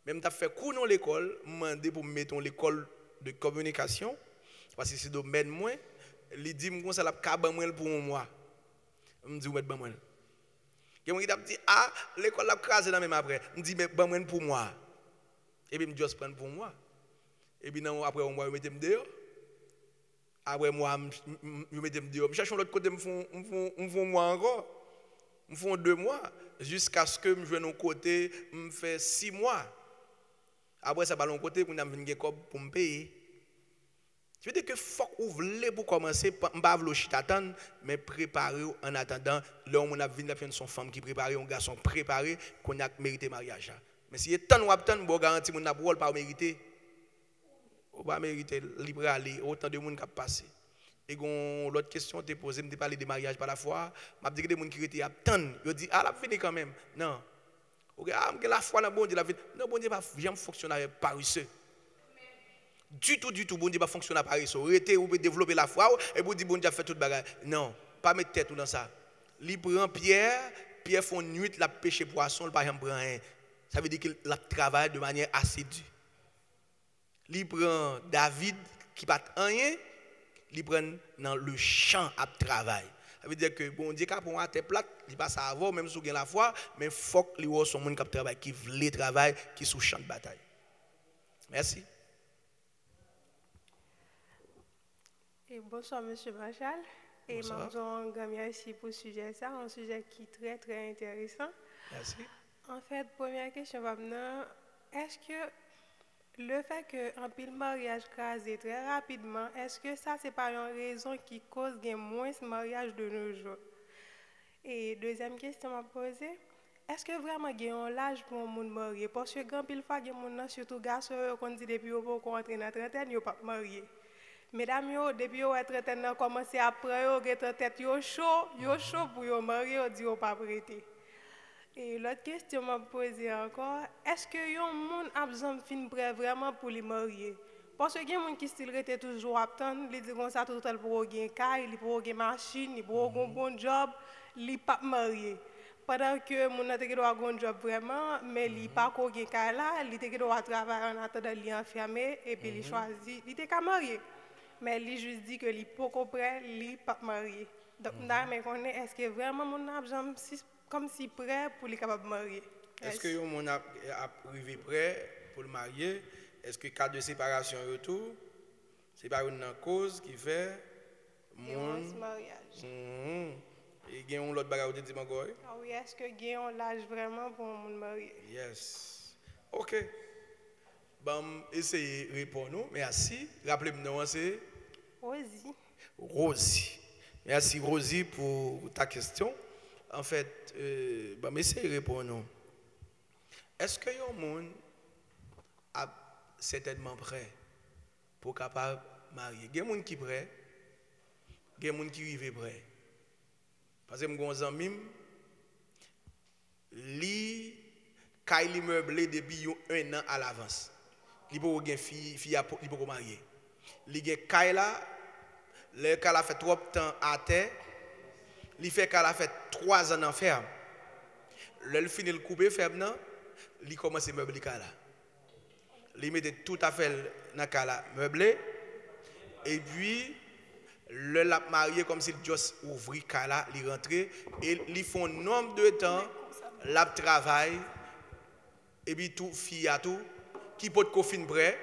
Même t'a fait cours dans l'école, mandé pour mettre l'école de communication parce que c'est domaine moi, il dit moi ça la caban moi pour moi. Me dit mettre ban moi. Quelqu'un qui t'a dit ah l'école l'a crasé dans même après. Me dit mais ban moi pour moi. Et puis me juste prendre pour moi. Et puis non après moi mettre me dehors. Après moi je mettre me dehors. Je cherche l'autre côté me font moi encore. Me font 2 mois jusqu'à ce que je vienne au côté me fait 6 mois. Après ça ballon côté pour me venir pour me payer. Je veux dire que faut ouvrir pour commencer pas vouloir attendre mais préparer en attendant l'homme on a venir faire son femme qui prépare un garçon préparé qu'on a mérité mariage. Mais si tant ou attendre bon garantie mon n'a pas mérité. On va mériter libre aller autant de monde qui a passé. Et l'autre question te posée me parler de mariage par la foi, m'a dit que des monde qui étaient attendre, yo dit ah la venir quand même. Non. OK, ah la foi dans bon Dieu la vie. Non bon Dieu pas jamais fonctionner avec paresseux. Du tout bon Dieu pas fonctionner avec paresseux. Arrêtez ou développer la foi et vous dit bon Dieu a fait toute bagarre. Non, pas mettre tête dans ça. Li prend Pierre font nuit la pêcher poisson, il pas jamais prend rien. Ça veut dire qu'il travaille de manière assidue. Li prend David qui pas rien, li prend dans le champ à travail. Ça veut dire que bon Dieu quand on a tête plate, il pas savoir même si on a la foi, mais faut que li son monde qui travaille qui veut travail qui sous champ de bataille. Merci. Et bonsoir monsieur Marshall. Et je merci pour ce sujet ça, un sujet qui est très intéressant. Merci. En fait, première question est-ce que le fait qu'un pile mariage crasé très rapidement, est-ce que ça, c'est pas une raison qui cause moins de mariage de nos jours? Et deuxième question à poser, est-ce que vraiment il y a un l'âge pour un monde marié? Parce que quand pile fois, il y a un monde, surtout garçons, qu'on dit depuis qu'on entre dans la trentaine, ils ne sont pas mariés. Mesdames, depuis qu'ils sont trentaine, ils commencent à prendre tête, ils sont chaud pour se marier, ils disent pas prêter. Et l'autre question m'a posée encore, est-ce que y a un monde a besoin de fin prêt vraiment pour les marier? Parce que y a un monde qui style rete toujours attendre, ils disent ça tout tel pour gagner caille, il pour gagner machine, il pour gagner un bon job, il pas marié. Pendant que mon a te doit un job vraiment, mais il pas gagner caille là, il te doit travailler en attendant il enfermé et puis il choisit, il te marié. Mais il juste dit que il pas prêt, il pas marié. Donc mais connaît est-ce que vraiment mon a besoin comme si prêt pour les capables de marier. Est-ce que mon a arrivé prêt pour le marier? Est-ce que cas de séparation et retour, c'est pas une cause qui fait mon mariage? Et il y a un autre bagage de encore? Ah oui, est-ce que il y a l'âge vraiment pour mon marier? Yes. OK. Bon, essayez de répondre. Merci. Rappelez-moi, c'est Rosie. Rosie. Merci Rosie pour ta question. En fait, essayez de répondre. Est-ce que un monde a certainement prêt pour capable marier? Il y a des gens qui sont prêts, il y a des gens qui arrivent prêts. Parce que mes amis, quand ils meublé depuis 1 an à l'avance, ils peuvent avoir fille, ils peuvent marier. Ils ont Kaila, le Kaila fait 3 temps à terre, il fait Kaila fait 3 ans en ferme. Le finit le couper ferme, il commence à meubler Kaila. Il met tout à fait dans Kaila meublé, et puis Le l'a marié comme s'il juste ouvrit là, il rentrait et ils font nombre de temps, l'a travail et puis tout fille à tout qui peut confine près,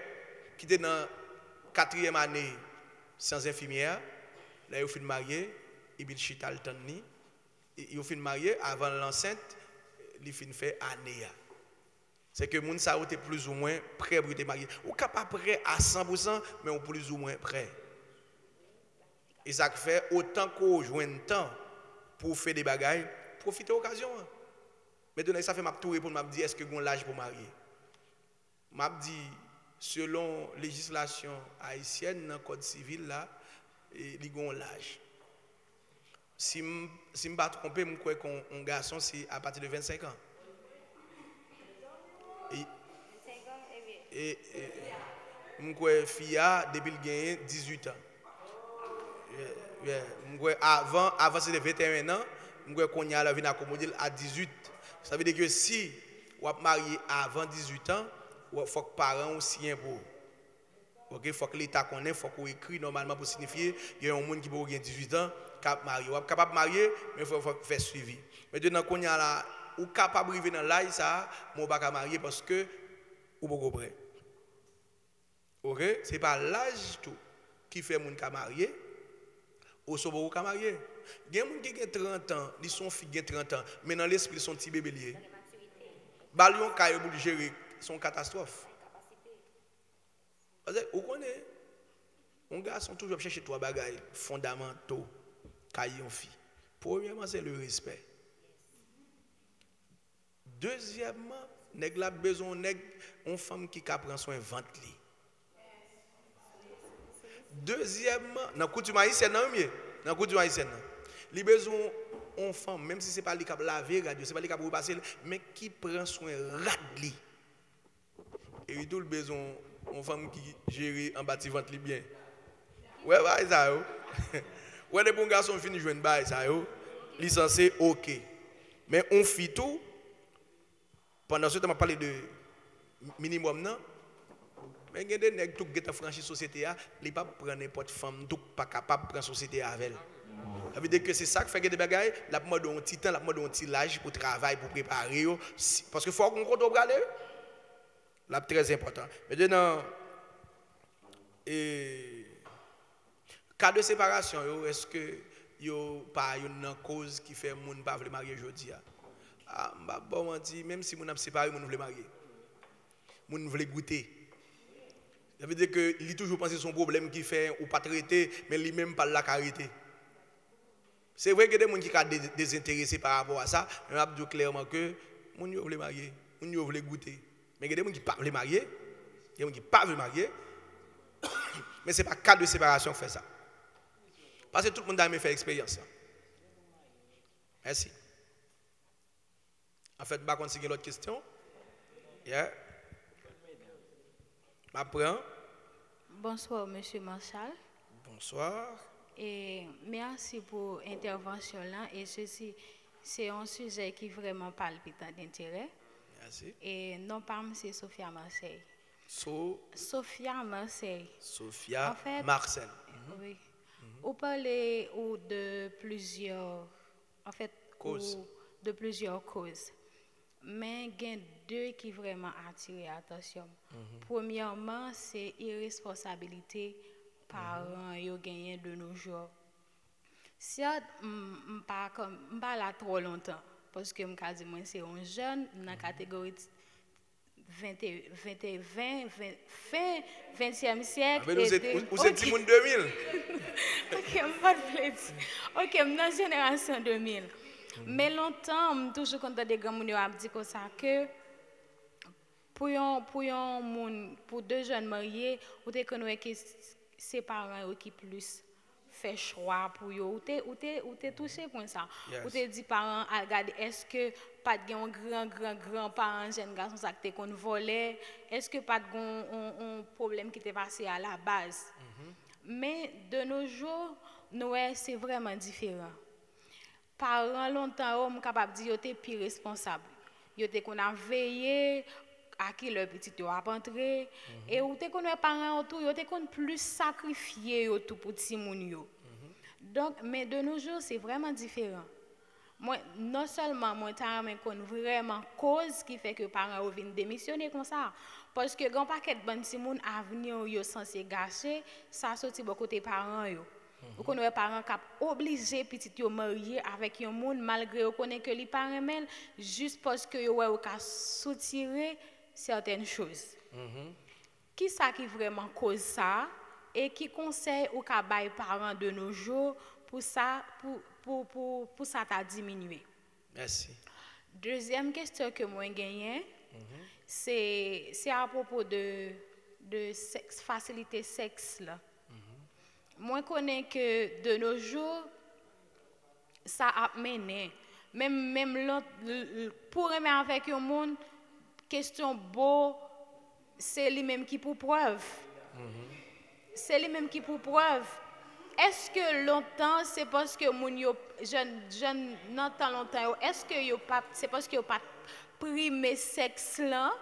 qui était dans 4e année sans infirmière, là il fin marié et puis chita le temps ni, il fin marié avant l'enceinte, il fin fait année. C'est que moun sa était plus ou moins prêt pour être marié. Ou pas prêt à 100%, mais on plus ou moins prêt. Et ça fait autant qu'on joue un temps pour faire des bagailles, profiter de l'occasion. Maintenant, ça fait ma tour pour me dire est-ce que vous avez l'âge pour marier? M'a dit selon la législation haïtienne dans le code civil là, il y a l'âge. Si je ne me pas trompé, je crois qu'un garçon c'est à partir de 25 ans. Et je crois que fille depuis qu'il gagne 18 ans. Avant c'était 21 ans, je crois qu'on y a la vie accommodée à 18. Ça veut dire que si on est marié avant 18 ans, il faut que les parents signent pour. Il faut que l'État connaisse, il faut qu'on écrit normalement pour signifier qu'il y a un monde qui peut avoir 18 ans qui est marié. On est capable de marier, mais il faut faire suivi. Maintenant, qu'on y a là, ou capable de vivre dans l'âge, ça, on ne peut pas marier parce que ou pas prêt. OK? Ce n'est pas l'âge tout qui fait moun ka marié ou so pas ka marié. Il y a moun qui a 30 ans, ils sont filles qui 30 ans, mais dans l'esprit sont petit bébé lié. Balion ka pour gérer son catastrophe. Parce que vous connaissez un garçon toujours chercher trois bagages fondamentaux ka yon fille. Premièrement, c'est le respect. Deuxièmement, nèg la besoin nèg une femme qui prend soin ventre li. Deuxièmement, dans coutume haïtienne dans coutume haïtienne, li besoin une femme même si c'est pas li qui laver radio, c'est pas li qui repasser mais qui prend soin rad li. Et tout le besoin une femme qui gère en bâti ventre li bien. Ouais bah ça yo. Ouais les bons garçons fini joindre bail ça yo. Li censé OK. Mais on fit tout. Pendant ce temps, on parle de minimum, non? Mais il y a des nègres qui ont franchi la société, ils ne peuvent pas prendre n'importe femme, qui pas capable de prendre la société avec elle. Ça veut dire que c'est ça qui fait des bagailles, la demande un petit temps, la demande un petit âge pour travailler, pour préparer. Parce qu'il faut qu'on compte au bras. C'est très important. Maintenant, cas de séparation, est-ce que il n'y a pas une cause qui fait que les gens ne peuvent pas marier aujourd'hui? Bon, même si mon a séparé, mon veut marier. Mon veut goûter. Ça veut dire que il toujours pensé son problème qui fait ou pas traiter, mais lui même pas la carité. C'est vrai que des gens qui sont désintéressés par rapport à ça, mais on dit clairement que mon veut marier, mon veut goûter. Mais il y a des gens qui ne peuvent pas marier, il y a des gens qui ne peuvent pas marier. Mais ce n'est pas cas de séparation qui fait ça. Parce que tout le monde a aimé faire l'expérience. Merci. En fait, je vais continuer l'autre question. Yeah. Bonsoir, Monsieur Marshall. Bonsoir. Et merci pour l'intervention là. Et ceci, c'est un sujet qui est vraiment palpitant d'intérêt. Merci. Et non pas c'est Sophia Marseille. Sophia Marseille. Sophia en fait, Marcel. Oui. Vous parlez de plusieurs, causes. De plusieurs causes. Mais il y a deux qui vraiment attirent l'attention. Premièrement, c'est l'irresponsabilité parents qui gagnent de nos jours. Si je ne suis pas là trop longtemps, parce que je dis c'est un jeune dans la catégorie 20e siècle. Vous êtes du monde 2000. Ok, je ne Ok, dans la génération 2000. Mais longtemps, je toujours content des grands gens qui disent ça que pour deux jeunes mariés, vous connaissez que c'est parents qui plus fait choix pour eux. Ou t'es touché pour ça. Ou t'es dit parents, regardez, est-ce que pas de grand parent jeune garçon ça que qu'on volait, est-ce que pas de un problème qui t'est passé à la base. Mais de nos jours, c'est vraiment différent. Parents longtemps sont capables de dire qu'ils étaient plus responsables. Ils étaient qu'on a veillé à qui leur petit a entré et ou t'es qu'on parents autour, ils étaient qu'on plus sacrifié tout pour petit moun yo. Donc, mais de nos jours, c'est vraiment différent. Moi, non seulement moi, je connais vraiment cause qui fait que les parents viennent démissionner comme ça. Parce que quand paquet de bonnes gens à venir, ils sont censés gâcher, ça sorti beaucoup côté parents. Vous connaissez les parents qui sont obligés petit yo marier avec un monde malgré vous connaissez que les parents même juste parce que vous avez soutirer certaines choses. Qui ça qui vraiment cause ça et qui conseille aux parents de nos jours pour ça pour ça t'a diminué. Merci. Deuxième question que moi gagne c'est à propos de sexe, facilité sexe là. Moi connais que de nos jours ça a mené même l'autre pour aimer avec un monde question beau c'est lui même qui pour preuve. C'est lui même qui pour preuve. Est-ce que longtemps c'est parce que mon yo jeune longtemps est-ce que yo pas c'est parce que yo pas primé sexe là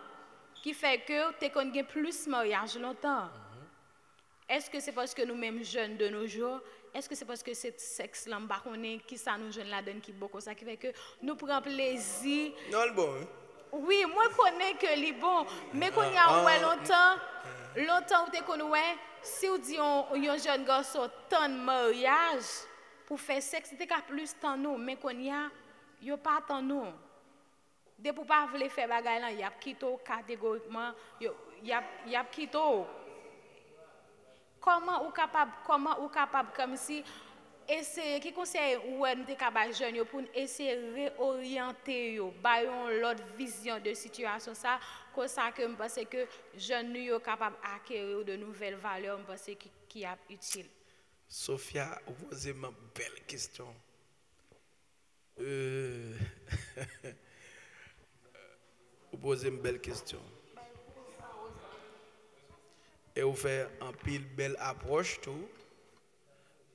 qui fait que tu connais plus mariage longtemps? Est-ce que c'est parce que nous-mêmes jeunes de nos jours, est-ce que c'est parce que c'est sexe là qui ça nous jeunes là donne qui beaucoup ça qui fait que nous prenons plaisir? Non le bon. Oui, moi je connais que les bon, mais quand il y a longtemps où tu connais si on dit un jeune garçon tant de mariage pour faire sexe, c'était plus tant nous, mais quand il y a pas tant nous. Dès pour pas vouloir faire bagaille là, il y a quitté catégoriquement, il y a quitté. Comment ou capable comme si essayer qui conseille ou nous t'es capable jeune pour essayer réorienter yo ba l'autre vision de situation ça comme ça que me pense que jeune nous capable acquérir de nouvelles valeurs me pense qui est utile. Sophia, vous posez une belle question. Vous posez une belle question. Et vous faites un pile belle approche tout.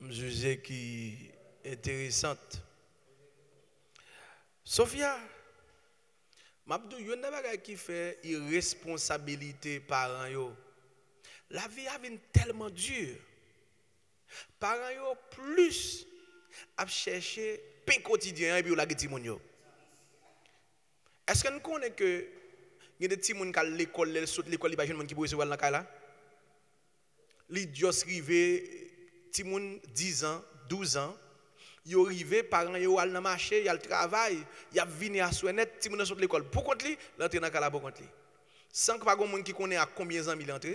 Je juge qui est intéressante. Sophia, Mabdou, il y a un qui fait irresponsabilité parents yo. La vie a été tellement dure. Parents yo plus à chercher pain quotidien et puis la geti moun yo. Est-ce que nous connaissons que il y a des petits gens qui à l'école, ils sautent l'école, il y a des gens qui peuvent recevoir dans la là? Li jos rive ti moun 10 ans, 12 ans, yo rive parents yo al nan marché, y al travail, y a vini à soinet, ti moun sort l'école. Pour compte li, l'entrée dans kala pour compte li. Sans que pas gon moun qui connaît à combien ans il rentre.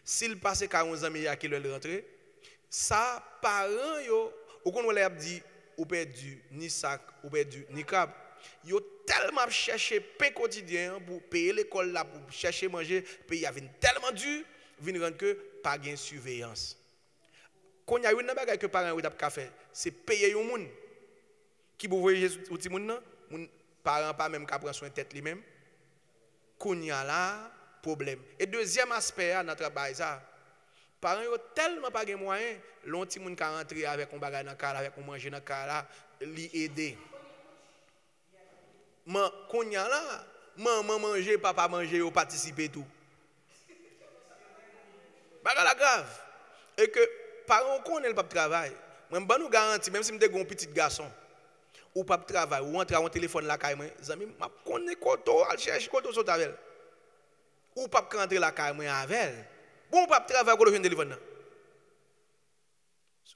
S'il passe 40 ans il a quelle heure rentre. Ça parents yo, ou kon wè a dit ou perdu ni sac, ou perdu ni cab. Yo tellement chercher pain quotidien pour payer l'école là pour chercher manger, pays a vinn tellement dur, vinn rendre que pas gain surveillance. Quand il y a une bagage que parents ont fait, c'est payer un monde qui vous voyez au petit monde là, parents pas même qu'à prendre soin tête lui-même. Quand il y a là problème. Et deuxième aspect à notre travail ça, parents ont tellement pas gain moyen, l'on petit monde qui rentrer avec un bagage dans cas avec un manger dans cas là, li aider. Quand il y a là, maman manger, papa manger, ou participer tout. Bagala grave. Et que parents connaissent pas de travail. Moi je nous garantis même si me un petit garçon ou pas de travail ou entrer en téléphone la caille moi, zami m'a connaît koto al chercher koto sot avec. Ou pas rentrer la caille moi avec. Bon pas de travail ko le téléphone.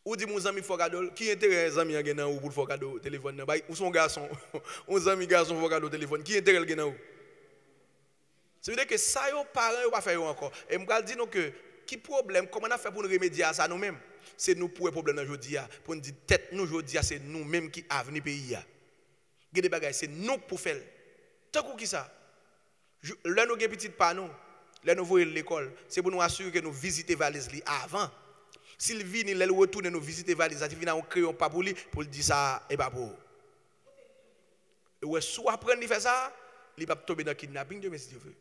Ou dit mon ami faut cadeau qui intérêt zami gen nan ou pour faut cadeau téléphone nan. Ou son garçon, on ami garçon faut cadeau téléphone qui intérêt gen nan ou. C'est veut dire que ça yo parents yo pas faire encore. Et me dire nous que qui problème comment on a fait pour nous remédier à ça nous-mêmes c'est nous pour le problème aujourd'hui pour nous dire tête nous aujourd'hui c'est nous-mêmes qui avenir pays il y a des bagages c'est nous pour faire tant que ça là nous avons petit panneau là nous voyons l'école c'est pour nous assurer que nous visiter valise li avant s'il vient il retourne nous visiter valise il vient on créer un pas pour lui pour dire ça et pas pour ouais soit apprendre à faire ça il va tomber dans kidnapping de si Dieu veut.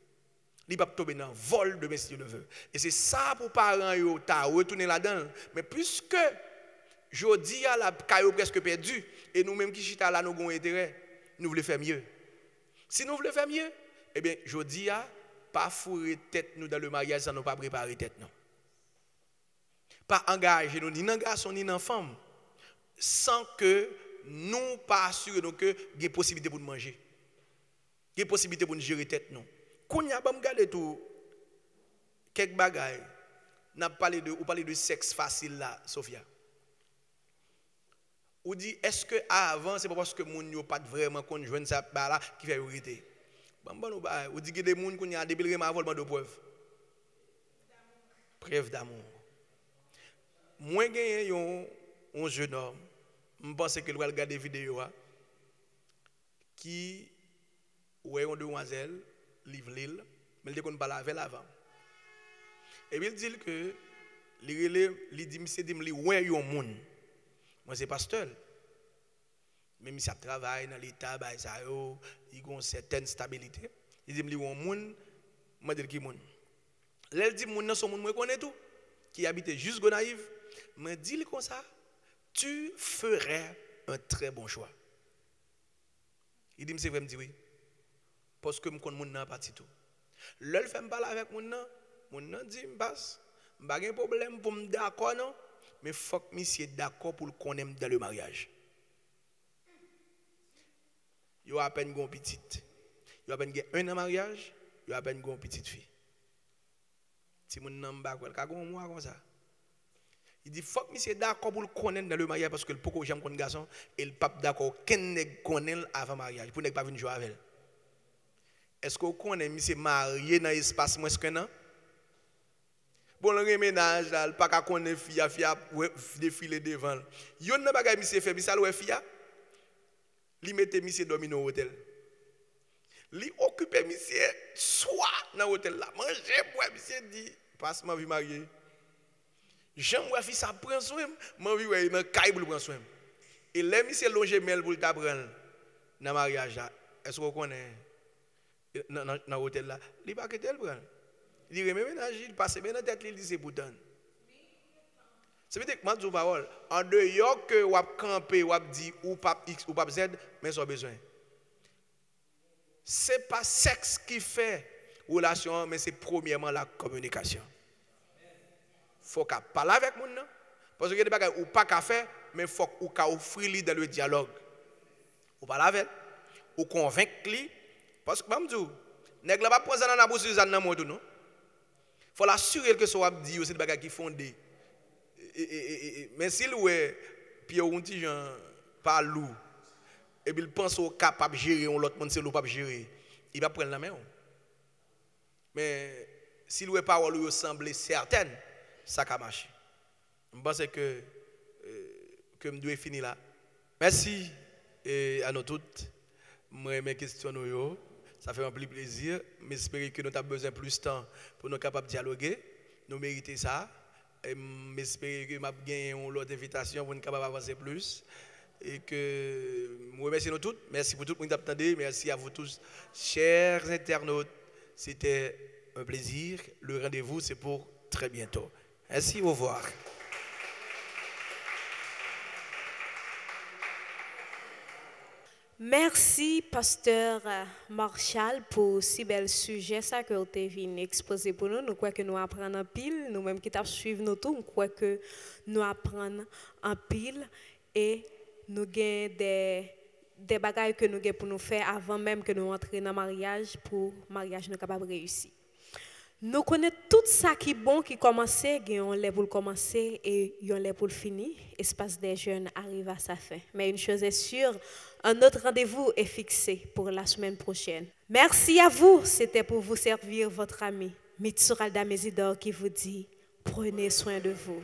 Il va tomber dans vol de si Dieu veut. Et c'est ça pour parents yo ta retourner là-dedans. Mais puisque jodi a la caillou presque perdu et nous même qui chita là nous avons intérêt, nous voulons faire mieux. Si nous voulons faire mieux, eh bien jodi a pas fourrer tête nous dans le mariage sans nous pas préparer tête non. Pas engager nous ni dans garçon ni dans femme sans que nous pas assurer nous que il y a possibilité pour nous manger. Il y a possibilité pour nous gérer tête nous. Quand on a regardé tout quelques bagailles, on parlé de sexe facile là, Sophia. Ou dit est-ce que avant c'est pas parce que moun yo pas vraiment conjoint ça là qui fait vérité. Bon ou dit que des moun qu'on a depuis le vol de preuve. Preuve d'amour. Moi gagné un jeune homme, je pense qu'il va regarder des vidéos qui ouais une demoiselle livre l'île, mais il dit qu'on parle avec avant. Et puis il dit que il dit monsieur dit me ouais un monde. Moi c'est pasteur. Même si ça travaille dans l'état bah ça yo, il a une certaine stabilité. Il dit me un monde, moi dire qui monde. Là il dit monde son monde moi connais tout qui habite juste Gonaïve, me dit comme ça, tu ferais un très bon choix. Il dit c'est vrai me dit oui. Parce que je connais mon nan parti tout. L'elle fait me parler avec mon nan dit me passe, pas de problème pour me d'accord non, mais faut que monsieur d'accord pour le connaître dans le mariage. Yo à peine gon petite. Yo à peine un an mariage, yo à peine gon petite fille. Si mon nan ba quoi, ka gon moi comme ça. Il dit faut que monsieur d'accord pour le connaître dans le mariage parce que le poko j'aime connaître garçon et le pape d'accord ken nèg connaît avant mariage pour nèg pas venir jouer avec elle. Est-ce que vous connaissez monsieur marié dans l'espace moins qu'un an? Bon, le ménage là, le pas qu'à connaître fille défiler devant. Yon n'a pas monsieur fait, monsieur le fille. Li mette monsieur dormir dans l'hôtel. Li occupe monsieur soit dans l'hôtel là. Manger boire monsieur dit passe ma vie mariée. J'aime voir fille ça prend soin, ma vie ouais dans caille pour prendre soin. Et là monsieur longer mel pour t'apprendre dans mariage là. Est-ce que vous connaissez dans l'hôtel là, il pas quitter le prendre. Il dit même ménage, il passe bien dans tête il dit c'est pourtant. C'est veut dire que moi parole en dehors que ou camper ou dit ou pas X ou pas Z mais ça besoin. C'est pas sexe qui fait relation mais c'est premièrement la communication. Faut qu'à parler avec moun nan parce que des bagages ou pas qu'à faire mais faut ou qu'à offrir lui dans le dialogue. Ou parler avec ou convaincre lui. Parce que, je dis, nèg la pas prendre dans la bouche Suzanne dans moto non. Faut l'assurer que soit dit c'est des bagages qui fondé. Mais s'il ouais puis on petit gens pas loup et puis il pense au capable gérer on l'autre monde c'est l'autre pas gérer, il va prendre la main. Mais s'il ouais parole lui semble certaine, ça va marcher. Je pense que je dois finir là. Merci à nous toutes. Moi mes questions ça fait un plus plaisir, mais j'espère que nous avons besoin de plus de temps pour nous capables de dialoguer. Nous méritons ça. Et j'espère que nous avons gagné une autre invitation pour nous capables d'avancer plus. Et que nous remercions nous toutes. Merci pour tout le monde qui attendait. Merci à vous tous, chers internautes. C'était un plaisir. Le rendez-vous, c'est pour très bientôt. Merci, au revoir. Merci, pasteur Marshall, pour si bel sujet ça que vous avez venu exposer pour nous. Nous croyons que nous apprenons en pile. Nous-mêmes qui suivons nous tous, nous croyons que nous apprenons en pile et nous avons des bagages que nous avons pour nous faire avant même que nous entrions dans le mariage pour le mariage nous capable de réussir. Nous connaissons tout ça qui est bon, qui commence, il y a un lait pour le commencer et il y a un lait pour le finir. Espace des jeunes arrive à sa fin. Mais une chose est sûre, un autre rendez-vous est fixé pour la semaine prochaine. Merci à vous, c'était pour vous servir votre ami Mitsuralda Mesidor qui vous dit, prenez soin de vous.